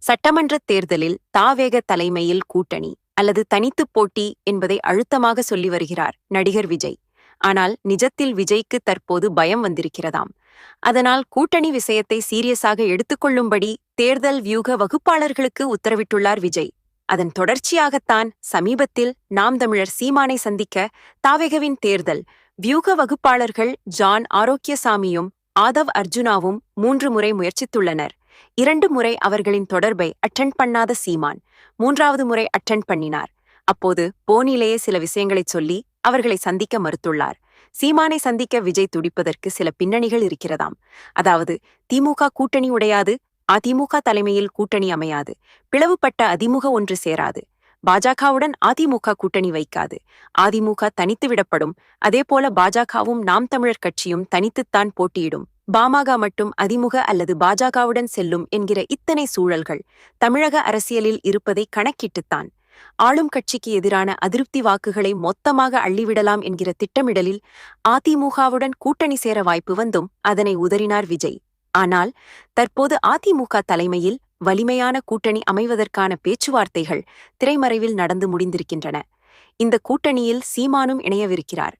சட்டமன்றத் தேர்தலில் தாவேக தலைமையில் கூட்டணி அல்லது தனித்துப் போட்டி என்பதை அழுத்தமாக சொல்லி வருகிறார் நடிகர் விஜய். ஆனால் நிஜத்தில் விஜய்க்கு தற்போது பயம் வந்திருக்கிறதாம். அதனால் கூட்டணி விஷயத்தை சீரியஸாக எடுத்துக்கொள்ளும்படி தேர்தல் வியூக வகுப்பாளர்களுக்கு உத்தரவிட்டுள்ளார் விஜய். அதன் தொடர்ச்சியாகத்தான் சமீபத்தில் நாம் தமிழர் சீமானை சந்திக்க தாவேகவின் தேர்தல் வியூக வகுப்பாளர்கள் ஜான் ஆரோக்கியசாமியும் ஆதவ் அர்ஜுனாவும் 3 முறை முயற்சித்துள்ளனர். 2 முறை அவர்களின் தொடர்பை அட்டெண்ட் பண்ணாத சீமான் 3வது முறை அட்டெண்ட் பண்ணினார். அப்போது போனிலேயே சில விஷயங்களைச் சொல்லி அவர்களை சந்திக்க மறுத்துள்ளார். சீமானை சந்திக்க விஜய் துடிப்பதற்கு சில பின்னணிகள் இருக்கிறதாம். அதாவது, திமுக கூட்டணி உடையாது, அதிமுக தலைமையில் கூட்டணி அமையாது, பிளவுபட்ட அதிமுக ஒன்று சேராது, பாஜகவுடன் அதிமுக கூட்டணி வைக்காது, அதிமுக தனித்து விடப்படும், அதேபோல பாஜகவும் நாம் தமிழர் கட்சியும் தனித்துத்தான் போட்டியிடும், பாமக மட்டும் அதிமுக அல்லது பாஜகவுடன் செல்லும் என்கிற இத்தனை சூழல்கள் தமிழக அரசியலில் இருப்பதை கணக்கிட்டுத்தான் ஆளும் கட்சிக்கு எதிரான அதிருப்தி வாக்குகளை மொத்தமாக அள்ளிவிடலாம் என்கிற திட்டமிடலில் அதிமுகவுடன் கூட்டணி சேர வாய்ப்பு வந்தும் அதனை உதறினார் விஜய். ஆனால் தற்போது அதிமுக தலைமையில் வலிமையான கூட்டணி அமைவதற்கான பேச்சுவார்த்தைகள் திரைமறைவில் நடந்து முடிந்திருக்கின்றன. இந்த கூட்டணியில் சீமானும் இணையவிருக்கிறார்.